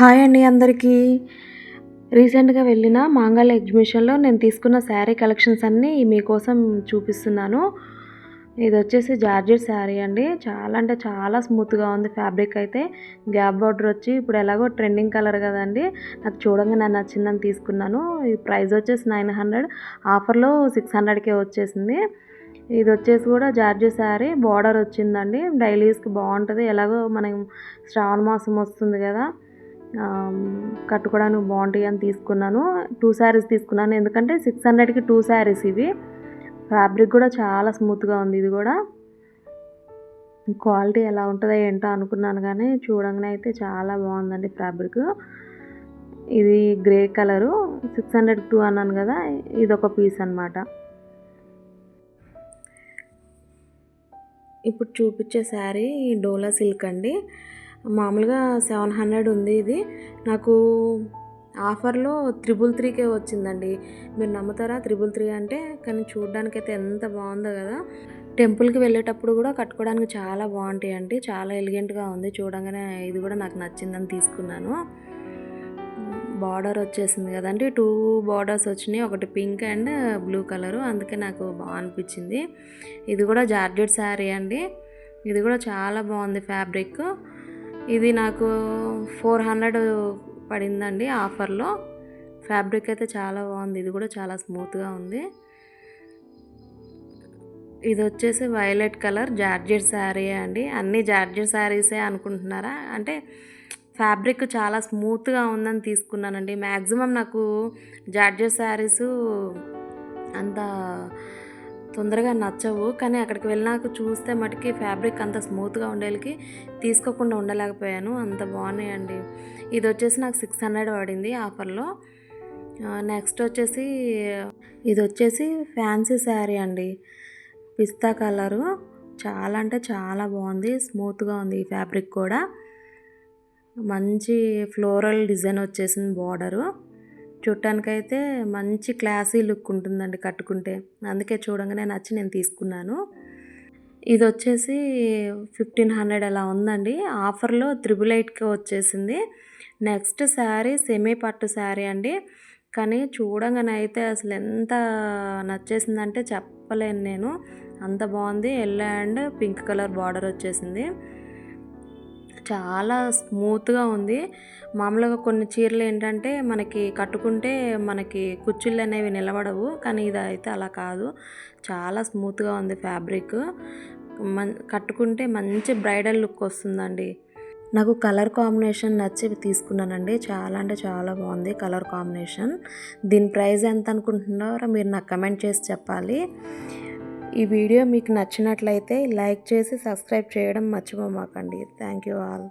Hi అండి అందరికీ. రీసెంట్‌గా వెళ్ళిన మాంగళ్య ఎగ్జిబిషన్‌లో నేను తీసుకున్న శారీ కలెక్షన్స్ అన్నీ మీకోసం చూపిస్తున్నాను. ఇదొచ్చేసి జార్జెట్ శారీ అండి. చాలా అంటే చాలా స్మూత్‌గా ఉంది ఫ్యాబ్రిక్ అయితే. గ్యాప్ బార్డర్ వచ్చి ఇప్పుడు ఎలాగో ట్రెండింగ్ కలర్ కదండీ. నాకు చూడంగానే నచ్చిందని తీసుకున్నాను. ఈ ప్రైస్ వచ్చేసి 900, ఆఫర్‌లో 600కే వచ్చేసింది. ఇదొచ్చేసి కూడా జార్జెట్ శారీ బార్డర్ వచ్చిందండి. డైలీ యూస్‌కి బావుంటది. ఎలాగో మనం శ్రావణ మాసం వస్తుంది కదా! కట్టుకోవడానికి బావుంటాయని తీసుకున్నాను. 2 శారీస్ తీసుకున్నాను. ఎందుకంటే 600కి 2 శారీస్ ఇవి. ఫ్యాబ్రిక్ కూడా చాలా స్మూత్‌గా ఉంది ఇది కూడా. క్వాలిటీ ఎలా ఉంటదో ఏంటో అనుకున్నాను గానీ చూడంగానే అయితే చాలా బావుందండి ఫ్యాబ్రిక్. ఇది గ్రే కలరు 600కి 2 అన్నాను కదా! ఇదొక పీస్ అన్నమాట. ఇప్పుడు చూపించే శారీ డోలా సిల్క్ అండి. మామూలుగా 700 ఉంది ఇది. నాకు ఆఫర్‌లో 333కే వచ్చిందండి. మీరు నమ్ముతారా? 333 అంటే కానీ చూడ్డానికైతే ఎంత బావుందో కదా! టెంపుల్‌కి వెళ్ళేటప్పుడు కూడా కట్టుకోవడానికి చాలా బావుంటాయండి. చాలా ఎలిగెంట్‌గా ఉంది. చూడంగానే ఇది కూడా నాకు నచ్చిందని తీసుకున్నాను. బార్డర్ వచ్చేసింది కదండీ. 2 బార్డర్స్ వచ్చినాయి. ఒకటి పింక్ అండ్ బ్లూ కలరు. అందుకే నాకు అనిపించింది. ఇది కూడా జార్జెట్ శారీ అండి. ఇది కూడా చాలా బాగుంది ఫ్యాబ్రిక్. ఇది నాకు 400 పడిందండి ఆఫర్‌లో. ఫ్యాబ్రిక్ అయితే చాలా బాగుంది. ఇది కూడా చాలా స్మూత్‌గా ఉంది. ఇది వచ్చేసి వైలెట్ కలర్ జార్జెట్ శారీ అండి. అన్ని జార్జెట్ శారీసే అనుకుంటున్నారా? అంటే ఫ్యాబ్రిక్ చాలా స్మూత్‌గా ఉందని తీసుకున్నానండి. మ్యాక్సిమం నాకు జార్జెట్ శారీసు అంత తొందరగా నచ్చవు. కానీ అక్కడికి వెళ్ళినాక చూస్తే మటుకి ఫ్యాబ్రిక్ అంత స్మూత్‌గా ఉండేలకి తీసుకోకుండా ఉండలేకపోయాను. అంత బాగున్నాయండి. ఇది వచ్చేసి నాకు 600 పడింది ఆఫర్‌లో. నెక్స్ట్ వచ్చేసి ఇది వచ్చేసి ఫ్యాన్సీ శారీ అండి. పిస్తా కలరు చాలా అంటే చాలా బాగుంది. స్మూత్‌గా ఉంది ఈ ఫ్యాబ్రిక్ కూడా. మంచి ఫ్లోరల్ డిజైన్ వచ్చేసింది బార్డరు. చూడటానికైతే మంచి క్లాసీ లుక్ ఉంటుందండి కట్టుకుంటే. అందుకే చూడంగానే నచ్చి నేను తీసుకున్నాను. ఇది వచ్చేసి 1500 అలా ఉందండి. ఆఫర్‌లో 888కి వచ్చేసింది. నెక్స్ట్ శారీ సెమీ పట్టు శారీ అండి. కానీ చూడంగానే అయితే అసలు ఎంత నచ్చేసిందంటే చెప్పలేను నేను. అంత బాగుంది. Yellow and pink colour border వచ్చేసింది. చాలా స్మూత్‌గా ఉంది. మామూలుగా కొన్ని చీరలు ఏంటంటే మనకి కట్టుకుంటే మనకి కుచ్చిళ్ళు అనేవి నిలబడవు. కానీ ఇదైతే అలా కాదు. చాలా స్మూత్‌గా ఉంది ఫ్యాబ్రిక్. కట్టుకుంటే మంచి బ్రైడల్ లుక్ వస్తుందండి. నాకు కలర్ కాంబినేషన్ నచ్చి తీసుకున్నానండి. చాలా అంటే చాలా బాగుంది కలర్ కాంబినేషన్. దీని ప్రైస్ ఎంత అనుకుంటున్నారో మీరు నాకు కమెంట్ చేసి చెప్పాలి. ఈ వీడియో మీకు నచ్చినట్లయితే లైక్ చేసి సబ్స్క్రైబ్ చేయడం మర్చిపోమాకండి. Thank you all.